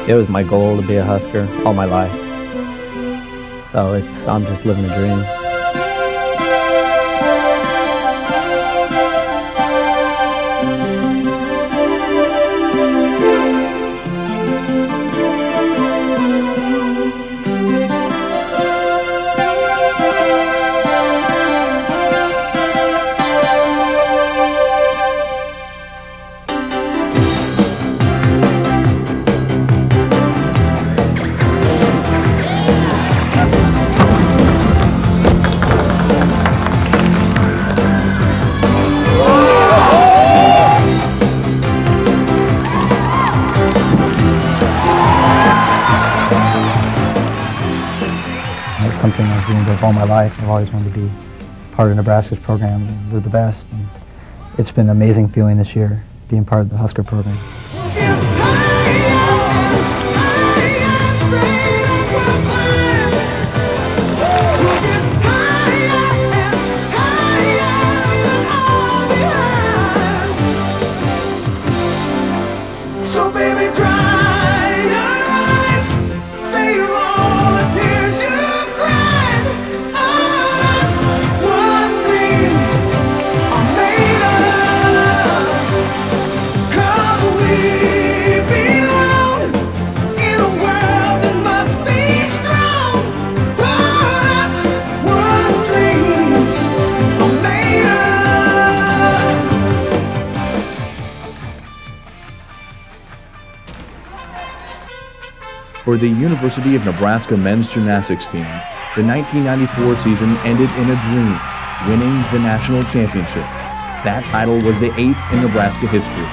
It was my goal to be a Husker all my life. So I'm just living the dream. Something I've dreamed of all my life. I've always wanted to be part of Nebraska's program and do the best. And it's been an amazing feeling this year, being part of the Husker program. So baby, dry your eyes, say all the tears you've cried. That's what dreams are made of. 'Cause we belong in a world that must be strong. Oh, that's what dreams are made of. For the University of Nebraska men's gymnastics team, the 1994 season ended in a dream, winning the national championship. That title was the 8th in Nebraska history,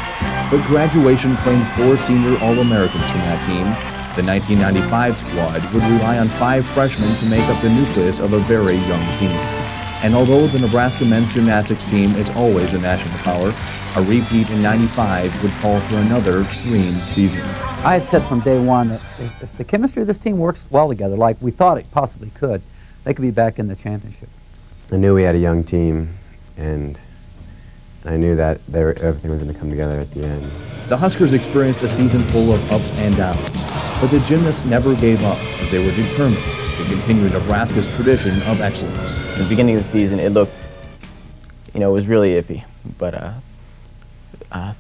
but graduation claimed 4 senior All-Americans from that team. The 1995 squad would rely on 5 freshmen to make up the nucleus of a very young team. And although the Nebraska men's gymnastics team is always a national power, a repeat in '95 would call for another dream season. I had said from day one that if the chemistry of this team works well together, like we thought it possibly could, they could be back in the championship. I knew we had a young team, and I knew that everything was going to come together at the end. The Huskers experienced a season full of ups and downs, but the gymnasts never gave up as they were determined to continue Nebraska's tradition of excellence. At the beginning of the season, it looked, it was really iffy, but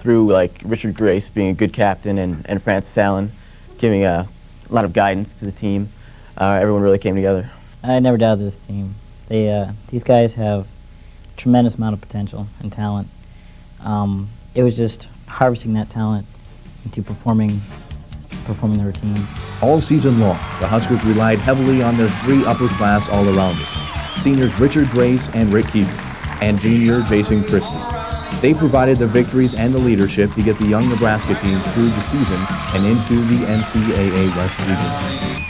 through like Richard Grace being a good captain and Francis Allen giving a lot of guidance to the team, everyone really came together. I never doubted this team. These guys have a tremendous amount of potential and talent. It was just harvesting that talent into performing the routines. All season long, the Huskers relied heavily on their 3 upper-class all-arounders, seniors Richard Grace and Rick Kieffer, and junior Jason Christie. They provided the victories and the leadership to get the young Nebraska team through the season and into the NCAA West Regional.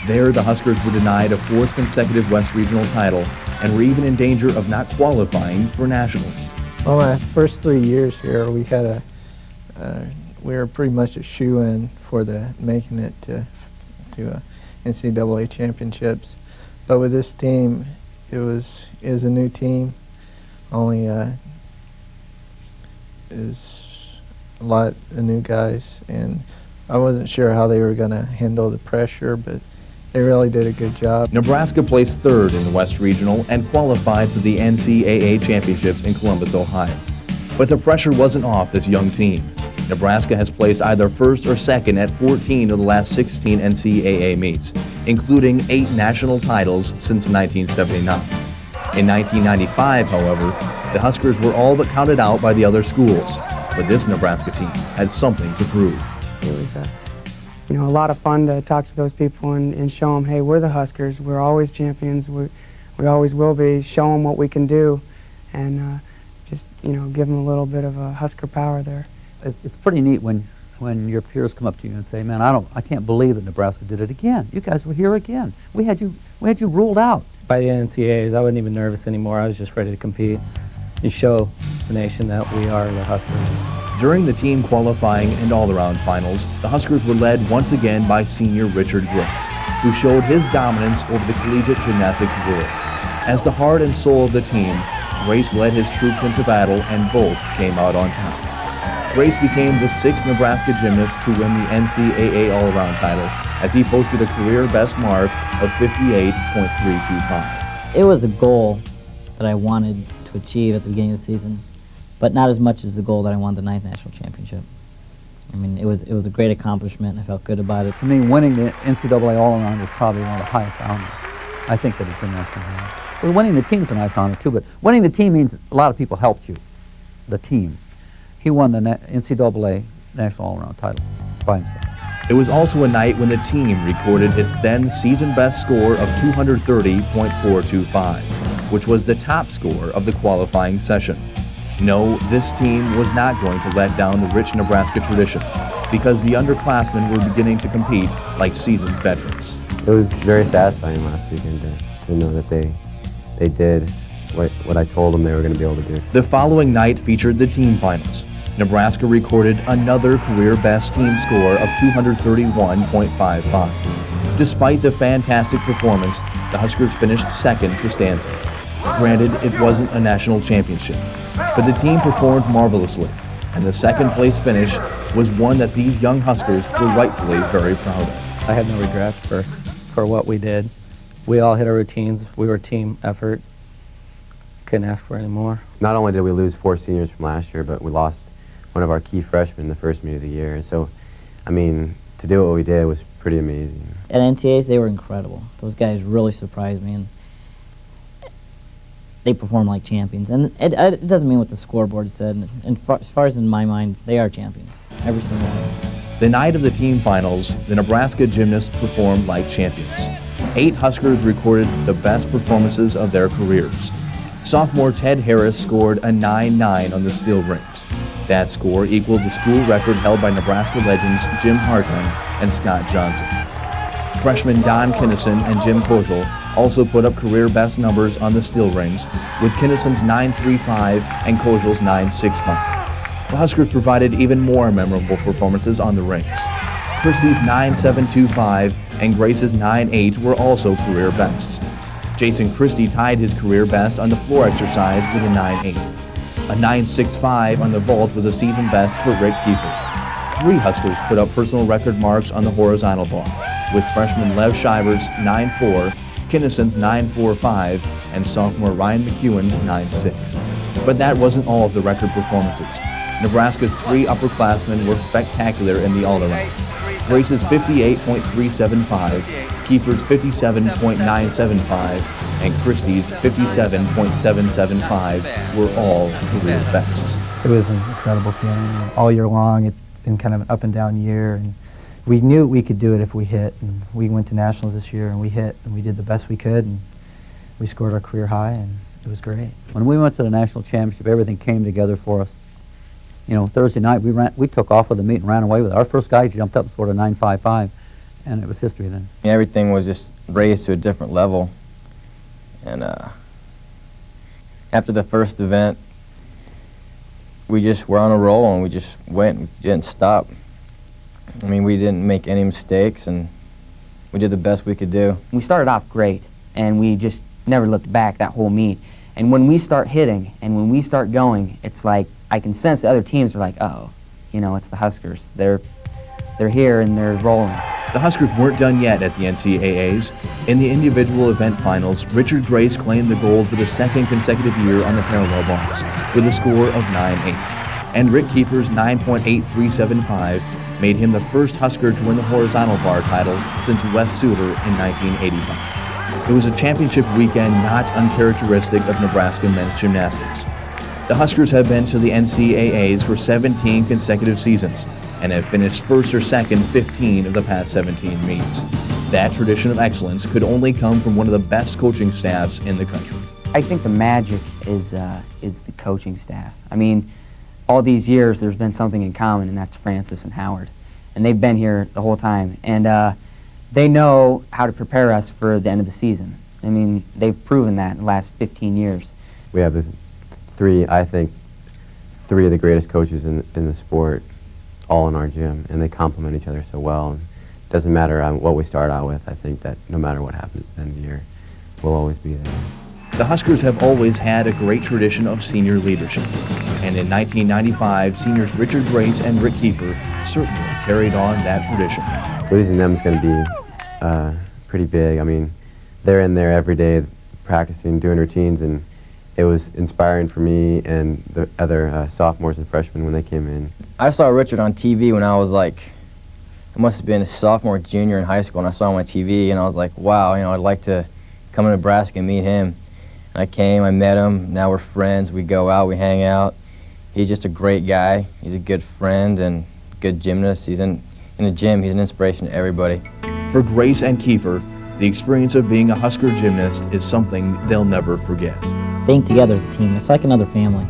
There, the Huskers were denied a 4th consecutive West Regional title and were even in danger of not qualifying for nationals. Well, my first 3 years here, we had we were pretty much a shoe-in for making it to NCAA championships. But with this team, it was a new team. Only is a lot of new guys, and I wasn't sure how they were going to handle the pressure, but they really did a good job. Nebraska placed 3rd in the West Regional and qualified for the NCAA championships in Columbus, Ohio. But the pressure wasn't off this young team. Nebraska has placed either 1st or 2nd at 14 of the last 16 NCAA meets, including 8 national titles since 1979. In 1995, however, the Huskers were all but counted out by the other schools, but this Nebraska team had something to prove. It was a lot of fun to talk to those people and show them, hey, we're the Huskers, we're always champions, we always will be, show them what we can do, and just, give them a little bit of a Husker power there. It's pretty neat when your peers come up to you and say, man, I can't believe that Nebraska did it again. You guys were here again. We had you ruled out. By the NCAAs, I wasn't even nervous anymore. I was just ready to compete and show the nation that we are the Huskers. During the team qualifying and all-around finals, the Huskers were led once again by senior Richard Grace, who showed his dominance over the collegiate gymnastics world. As the heart and soul of the team, Grace led his troops into battle and both came out on top. Grace became the 6th Nebraska gymnast to win the NCAA all-around title as he posted a career-best mark of 58.325. It was a goal that I wanted to achieve at the beginning of the season, but not as much as the goal that I wanted the 9th national championship. I mean, it was a great accomplishment, and I felt good about it. To me, winning the NCAA all-around is probably one of the highest honors. I think that it's a national honor. Well, winning the team is a nice honor, too, but winning the team means a lot of people helped you, the team. He won the NCAA national all-around title by himself. It was also a night when the team recorded its then season-best score of 230.425, which was the top score of the qualifying session. No, this team was not going to let down the rich Nebraska tradition because the underclassmen were beginning to compete like seasoned veterans. It was very satisfying last weekend to know that they did what I told them they were going to be able to do. The following night featured the team finals. Nebraska recorded another career-best team score of 231.55. Despite the fantastic performance, the Huskers finished second to Stanford. Granted, it wasn't a national championship, but the team performed marvelously, and the second-place finish was one that these young Huskers were rightfully very proud of. I had no regrets for what we did. We all hit our routines. We were a team effort. Couldn't ask for any more. Not only did we lose 4 seniors from last year, but we lost one of our key freshmen in the first meet of the year. So, I mean, to do what we did was pretty amazing. At NTAs, they were incredible. Those guys really surprised me, and they performed like champions. And it doesn't mean what the scoreboard said. And as far as in my mind, they are champions, every single one of them. The night of the team finals, the Nebraska gymnasts performed like champions. 8 Huskers recorded the best performances of their careers. Sophomore Ted Harris scored a 9.9 on the steel rings. That score equaled the school record held by Nebraska legends Jim Hartman and Scott Johnson. Freshmen Don Kinison and Jim Koziol also put up career best numbers on the steel rings, with Kinison's 9.35 and Koziol's 9.65. The Huskers provided even more memorable performances on the rings. Christie's 9.725 and Grace's 9.8 were also career bests. Jason Christie tied his career best on the floor exercise with a 9.8. A 9.65 on the vault was a season best for Rick Kieffer. 3 Huskers put up personal record marks on the horizontal bar, with freshman Lev Scheiber's 9.4, Kinison's 9.45, and sophomore Ryan McEwen's 9.6. But that wasn't all of the record performances. Nebraska's 3 upperclassmen were spectacular in the all-around. Grace's 58.375, Kieffer's 57.975, and Christie's 57.775 were all career bests. It was an incredible feeling. All year long, it's been kind of an up and down year, and we knew we could do it if we hit. And we went to nationals this year, and we hit, and we did the best we could, and we scored our career high, and it was great. When we went to the national championship, everything came together for us. You know, Thursday night we took off with the meet and ran away with it. Our first guy jumped up and scored a 9.55, and it was history then. Everything was just raised to a different level, and after the first event, we just were on a roll, and we just went and didn't stop. I mean, we didn't make any mistakes, and we did the best we could do. We started off great, and we just never looked back that whole meet. And when we start hitting, and when we start going, it's like I can sense the other teams are like, oh, you know, it's the Huskers. They're here and they're rolling. The Huskers weren't done yet at the NCAAs. In the individual event finals, Richard Grace claimed the gold for the 2nd consecutive year on the parallel bars with a score of 9.8. And Rick Kieffer's 9.8375 made him the first Husker to win the horizontal bar title since Wes Suter in 1985. It was a championship weekend not uncharacteristic of Nebraska men's gymnastics. The Huskers have been to the NCAAs for 17 consecutive seasons and have finished first or second 15 of the past 17 meets. That tradition of excellence could only come from one of the best coaching staffs in the country. I think the magic is the coaching staff. I mean, all these years there's been something in common, and that's Francis and Howard. And they've been here the whole time. And they know how to prepare us for the end of the season. I mean, they've proven that in the last 15 years. We have I think, three of the greatest coaches in the sport all in our gym, and they complement each other so well. And it doesn't matter what we start out with. I think that no matter what happens at the end of the year, we'll always be there. The Huskers have always had a great tradition of senior leadership. And in 1995, seniors Richard Grace and Rick Kieffer certainly carried on that tradition. Losing them is going to be pretty big. I mean, they're in there every day practicing, doing routines, and it was inspiring for me and the other sophomores and freshmen when they came in. I saw Richard on TV when I was like, I must have been a sophomore, junior in high school, and I saw him on TV, and I was like, wow, I'd like to come to Nebraska and meet him. And I came, I met him, now we're friends, we go out, we hang out. He's just a great guy. He's a good friend and good gymnast. He's in the gym, he's an inspiration to everybody. For Grace and Kieffer, the experience of being a Husker gymnast is something they'll never forget. Being together as a team, it's like another family.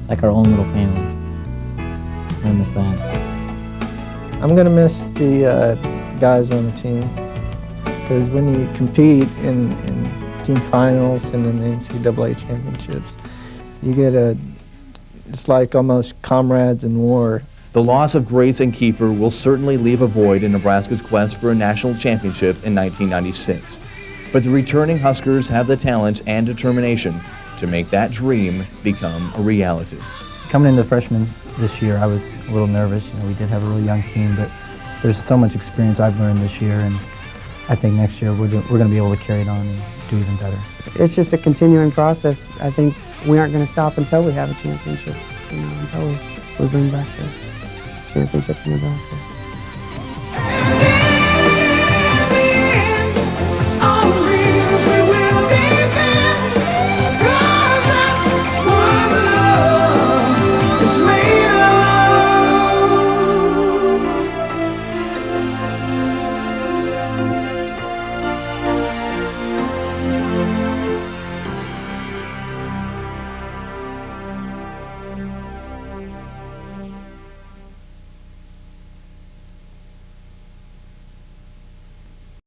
It's like our own little family. I miss that. I'm going to miss the guys on the team, because when you compete in team finals and in the NCAA championships, you get it's like almost comrades in war. The loss of Grace and Kieffer will certainly leave a void in Nebraska's quest for a national championship in 1996. But the returning Huskers have the talent and determination to make that dream become a reality. Coming into freshman this year, I was a little nervous. We did have a really young team, but there's so much experience I've learned this year, and I think next year we're going to be able to carry it on and do even better. It's just a continuing process. I think we aren't going to stop until we have a championship, until we bring back the championship in Nebraska.